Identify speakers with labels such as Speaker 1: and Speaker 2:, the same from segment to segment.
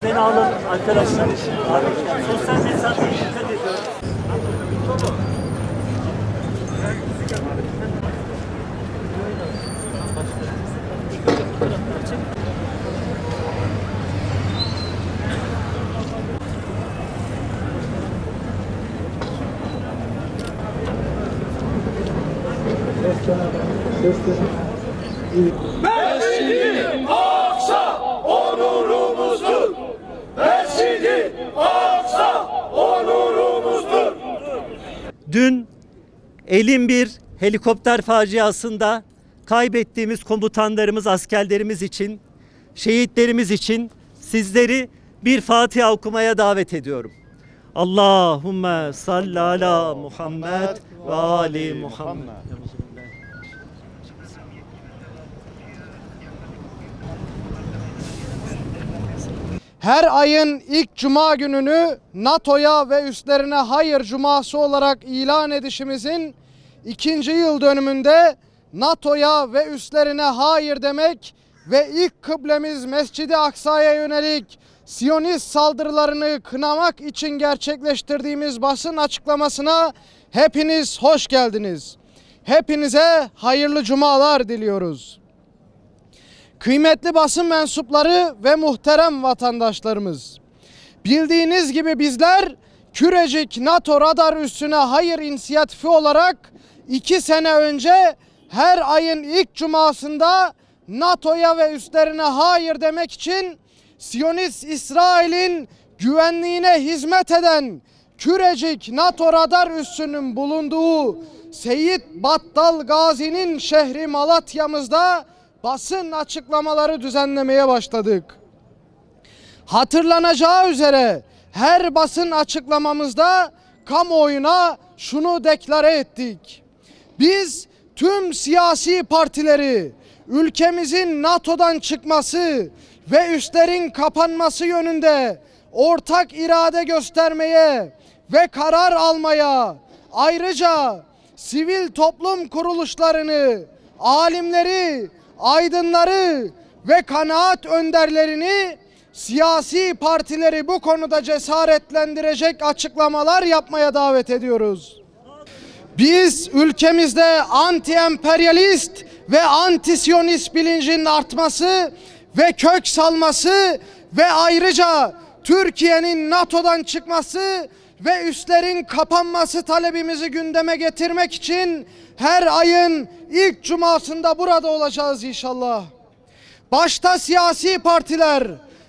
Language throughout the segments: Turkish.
Speaker 1: Beni alın arkadaşlar. Sosyal mesafeye dikkat ediyorum.
Speaker 2: Mescid-i Aksa onurumuzdur. Mescid-i Aksa onurumuzdur.
Speaker 1: Dün elin bir helikopter faciasında kaybettiğimiz komutanlarımız, askerlerimiz için, şehitlerimiz için sizleri bir Fatiha okumaya davet ediyorum. Allahümme salli ala Muhammed ve ali Muhammed.
Speaker 3: Her ayın ilk cuma gününü NATO'ya ve üstlerine hayır cuması olarak ilan edişimizin 2. yıl dönümünde NATO'ya ve üstlerine hayır demek ve ilk kıblemiz Mescid-i Aksa'ya yönelik Siyonist saldırılarını kınamak için gerçekleştirdiğimiz basın açıklamasına hepiniz hoş geldiniz. Hepinize hayırlı cumalar diliyoruz. Kıymetli basın mensupları ve muhterem vatandaşlarımız, bildiğiniz gibi bizler Kürecik NATO radar üssüne hayır inisiyatifi olarak 2 sene önce her ayın ilk cumasında NATO'ya ve üstlerine hayır demek için Siyonist İsrail'in güvenliğine hizmet eden Kürecik NATO radar üssünün bulunduğu Seyit Battal Gazi'nin şehri Malatya'mızda basın açıklamaları düzenlemeye başladık. Hatırlanacağı üzere her basın açıklamamızda kamuoyuna şunu deklare ettik. Biz tüm siyasi partileri ülkemizin NATO'dan çıkması ve üslerin kapanması yönünde ortak irade göstermeye ve karar almaya, ayrıca sivil toplum kuruluşlarını, alimleri, aydınları ve kanaat önderlerini, siyasi partileri bu konuda cesaretlendirecek açıklamalar yapmaya davet ediyoruz. Biz ülkemizde anti-emperyalist ve anti-siyonist bilincin artması ve kök salması ve ayrıca Türkiye'nin NATO'dan çıkması ve üslerin kapanması talebimizi gündeme getirmek için her ayın ilk cumasında burada olacağız inşallah. Başta siyasi partiler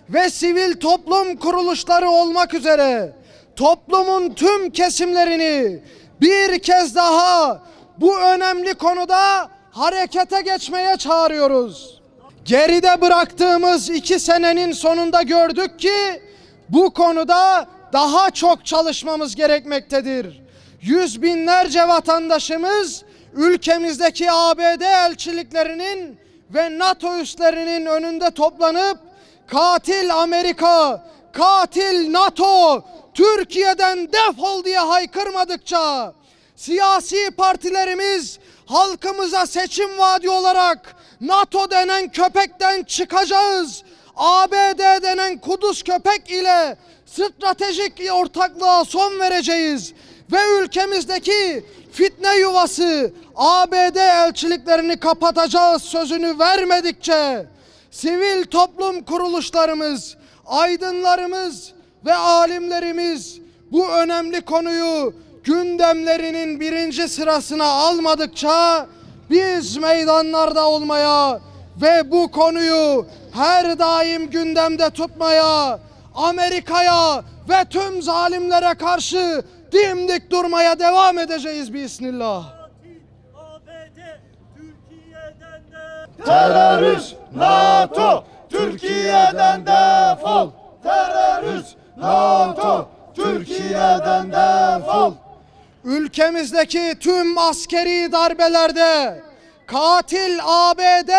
Speaker 3: ve sivil toplum kuruluşları olmak üzere toplumun tüm kesimlerini bir kez daha bu önemli konuda harekete geçmeye çağırıyoruz. Geride bıraktığımız 2 senenin sonunda gördük ki bu konuda daha çok çalışmamız gerekmektedir. Yüz binlerce vatandaşımız ülkemizdeki ABD elçiliklerinin ve NATO üslerinin önünde toplanıp katil Amerika, katil NATO, Türkiye'den defol diye haykırmadıkça siyasi partilerimiz halkımıza seçim vaadi olarak NATO denen köpekten çıkacağız, ABD denen kuduz köpek ile stratejik ortaklığa son vereceğiz ve ülkemizdeki fitne yuvası ABD elçiliklerini kapatacağız sözünü vermedikçe sivil toplum kuruluşlarımız, aydınlarımız ve alimlerimiz bu önemli konuyu gündemlerinin 1. sırasına almadıkça biz meydanlarda olmaya ve bu konuyu her daim gündemde tutmaya, Amerika'ya ve tüm zalimlere karşı dimdik durmaya devam edeceğiz bismillah.
Speaker 2: Terörist NATO Türkiye'den defol. Terörist NATO Türkiye'den defol.
Speaker 3: Ülkemizdeki tüm askeri darbelerde katil ABD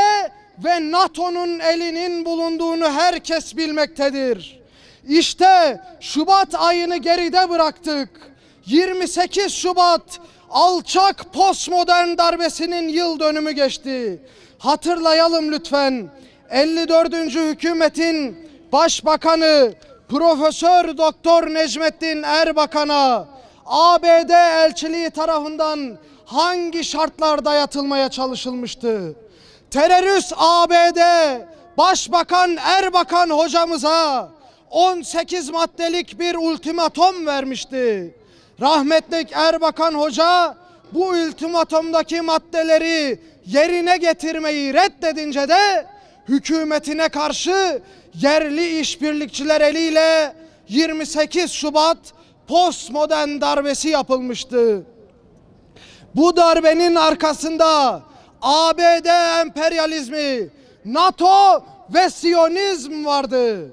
Speaker 3: ve NATO'nun elinin bulunduğunu herkes bilmektedir. İşte Şubat ayını geride bıraktık. 28 Şubat alçak postmodern darbesinin yıl dönümü geçti. Hatırlayalım lütfen. 54. hükümetin Başbakanı Profesör Doktor Necmettin Erbakan'a ABD elçiliği tarafından hangi şartlar dayatılmaya çalışılmıştı? Terörist ABD Başbakan Erbakan hocamıza 18 maddelik bir ultimatom vermişti. Rahmetli Erbakan hoca bu ultimatomdaki maddeleri yerine getirmeyi reddedince de hükümetine karşı yerli işbirlikçiler eliyle 28 Şubat postmodern darbesi yapılmıştı. Bu darbenin arkasında ABD emperyalizmi, NATO ve Siyonizm vardı.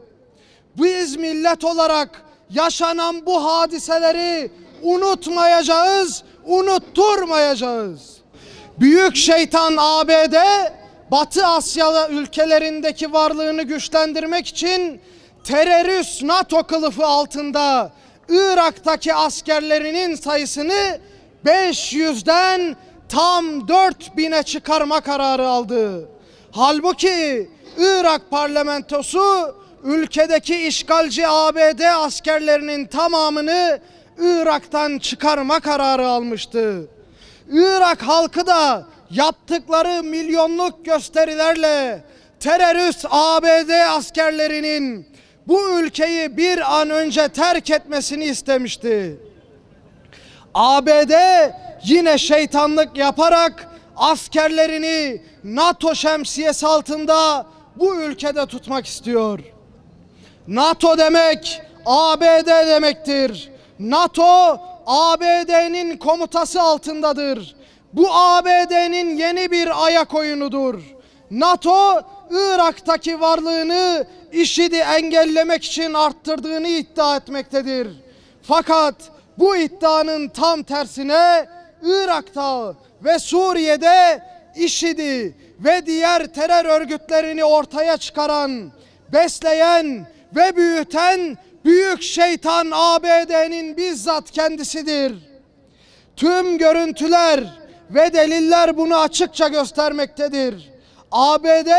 Speaker 3: Biz millet olarak yaşanan bu hadiseleri unutmayacağız, unutturmayacağız. Büyük şeytan ABD, Batı Asya ülkelerindeki varlığını güçlendirmek için terörist NATO kılıfı altında Irak'taki askerlerinin sayısını 500'den tam 4000'e çıkarma kararı aldı. Halbuki Irak parlamentosu ülkedeki işgalci ABD askerlerinin tamamını Irak'tan çıkarma kararı almıştı. Irak halkı da yaptıkları milyonluk gösterilerle terörist ABD askerlerinin bu ülkeyi bir an önce terk etmesini istemişti. ABD yine şeytanlık yaparak askerlerini NATO şemsiyesi altında bu ülkede tutmak istiyor. NATO demek ABD demektir. NATO ABD'nin komutası altındadır. Bu ABD'nin yeni bir ayak oyunudur. NATO Irak'taki varlığını IŞİD'i engellemek için arttırdığını iddia etmektedir. Fakat bu iddianın tam tersine Irak'ta ve Suriye'de IŞİD'i ve diğer terör örgütlerini ortaya çıkaran, besleyen ve büyüten büyük şeytan ABD'nin bizzat kendisidir. Tüm görüntüler ve deliller bunu açıkça göstermektedir. ABD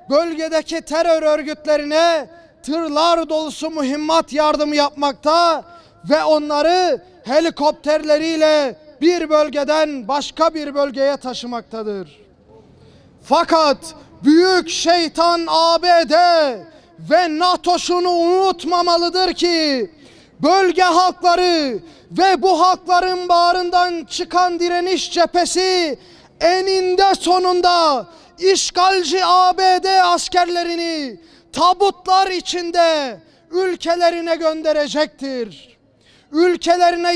Speaker 3: bölgedeki terör örgütlerine tırlar dolusu mühimmat yardımı yapmakta ve onları helikopterleriyle bir bölgeden başka bir bölgeye taşımaktadır. Fakat büyük şeytan ABD ve NATO şunu unutmamalıdır ki bölge halkları ve bu halkların bağrından çıkan direniş cephesi eninde sonunda işgalci ABD askerlerini tabutlar içinde ülkelerine gönderecektir. Ülkelerine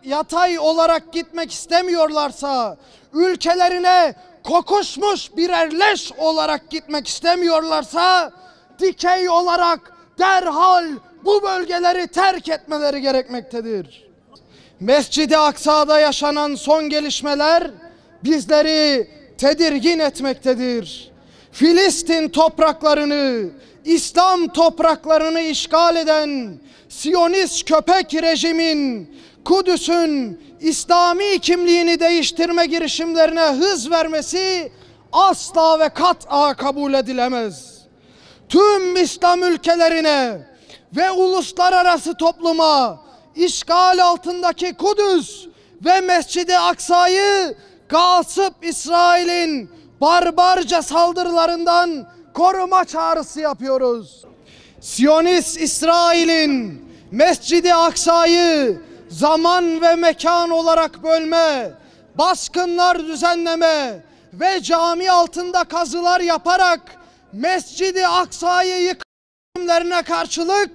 Speaker 3: yatay olarak gitmek istemiyorlarsa, ülkelerine kokuşmuş birer leş olarak gitmek istemiyorlarsa, dikey olarak derhal bu bölgeleri terk etmeleri gerekmektedir. Mescid-i Aksa'da yaşanan son gelişmeler bizleri tedirgin etmektedir. Filistin topraklarını, İslam topraklarını işgal eden Siyonist köpek rejimin Kudüs'ün İslami kimliğini değiştirme girişimlerine hız vermesi asla ve kat'a kabul edilemez. Tüm İslam ülkelerine ve uluslararası topluma işgal altındaki Kudüs ve Mescid-i Aksa'yı gasip İsrail'in barbarca saldırılarından koruma çağrısı yapıyoruz. Siyonist İsrail'in Mescid-i Aksa'yı zaman ve mekan olarak bölme, baskınlar düzenleme ve cami altında kazılar yaparak Mescid-i Aksa'yı yıkımlarına karşılık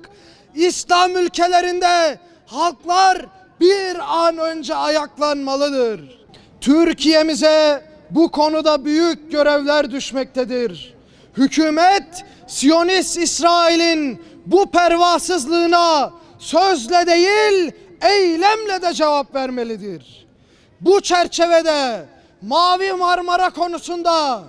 Speaker 3: İslam ülkelerinde halklar bir an önce ayaklanmalıdır. Türkiye'mize bu konuda büyük görevler düşmektedir. Hükümet Siyonist İsrail'in bu pervasızlığına sözle değil eylemle de cevap vermelidir. Bu çerçevede Mavi Marmara konusunda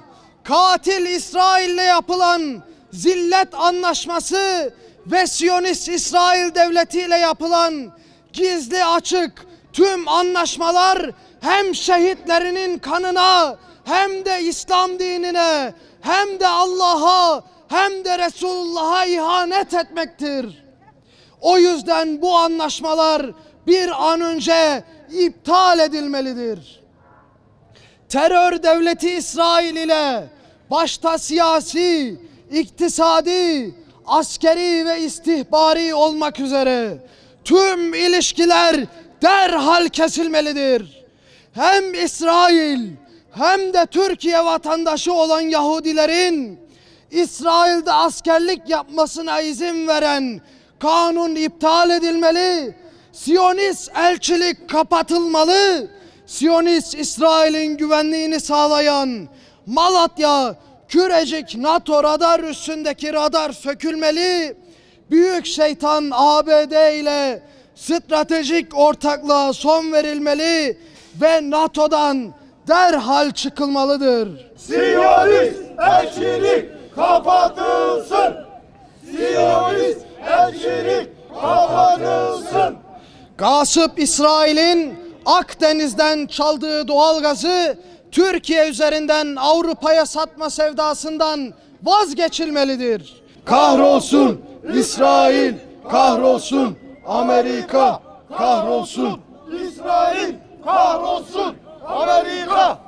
Speaker 3: katil İsrail'le yapılan zillet anlaşması ve Siyonist İsrail devleti ile yapılan gizli açık tüm anlaşmalar hem şehitlerinin kanına hem de İslam dinine hem de Allah'a hem de Resulullah'a ihanet etmektir. O yüzden bu anlaşmalar bir an önce iptal edilmelidir. Terör devleti İsrail ile başta siyasi, iktisadi, askeri ve istihbari olmak üzere tüm ilişkiler derhal kesilmelidir. Hem İsrail hem de Türkiye vatandaşı olan Yahudilerin İsrail'de askerlik yapmasına izin veren kanun iptal edilmeli, Siyonist elçilik kapatılmalı, Siyonist İsrail'in güvenliğini sağlayan Malatya Kürecik NATO radar üssündeki radar sökülmeli, büyük şeytan ABD ile stratejik ortaklığa son verilmeli ve NATO'dan derhal çıkılmalıdır.
Speaker 2: Siyonist elçilik kapatılsın. Siyonist elçilik kapatılsın.
Speaker 3: Gasip İsrail'in Akdeniz'den çaldığı doğalgazı Türkiye üzerinden Avrupa'ya satma sevdasından vazgeçilmelidir.
Speaker 2: Kahrolsun İsrail, kahrolsun Amerika, kahrolsun İsrail, kahrolsun Amerika.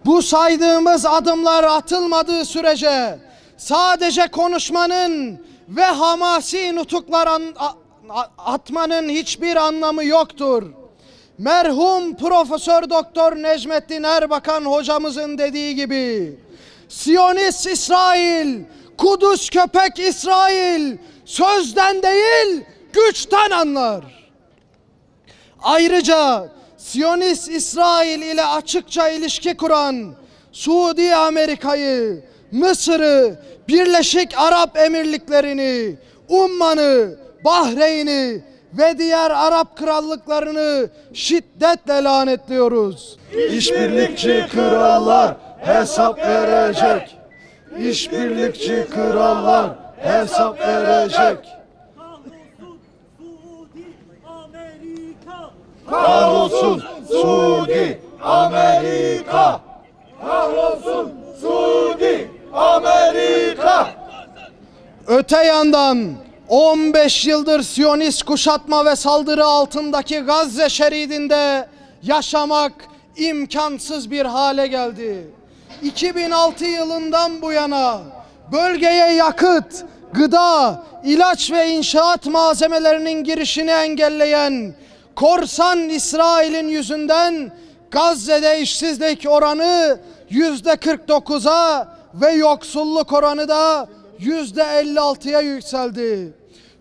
Speaker 3: Bu saydığımız adımlar atılmadığı sürece sadece konuşmanın ve hamasi nutuklar atmanın hiçbir anlamı yoktur. Merhum Profesör Doktor Necmettin Erbakan hocamızın dediği gibi Siyonist İsrail, Kudüs köpek İsrail sözden değil güçten anlar. Ayrıca Siyonist İsrail ile açıkça ilişki kuran Suudi Amerika'yı, Mısır'ı, Birleşik Arap Emirlikleri'ni, Umman'ı, Bahreyn'i ve diğer Arap krallıklarını şiddetle lanetliyoruz.
Speaker 2: İşbirlikçi krallar hesap verecek. İşbirlikçi krallar hesap verecek.
Speaker 1: Kahrolsun Suudi Amerika.
Speaker 2: Kahrolsun Suudi Amerika.
Speaker 3: Öte yandan 15 yıldır Siyonist kuşatma ve saldırı altındaki Gazze şeridinde yaşamak imkansız bir hale geldi. 2006 yılından bu yana bölgeye yakıt, gıda, ilaç ve inşaat malzemelerinin girişini engelleyen korsan İsrail'in yüzünden Gazze'de işsizlik oranı %49'a ve yoksulluk oranı da %56'ya yükseldi.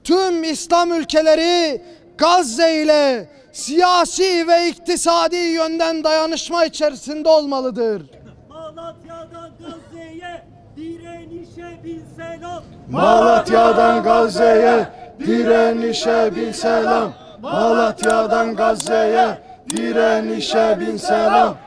Speaker 3: Tüm İslam ülkeleri Gazze ile siyasi ve iktisadi yönden dayanışma içerisinde olmalıdır.
Speaker 1: Malatya'dan Gazze'ye direnişe bin selam.
Speaker 2: Malatya'dan Gazze'ye direnişe bin selam. Malatya'dan Gazze'ye direnişe bin selam.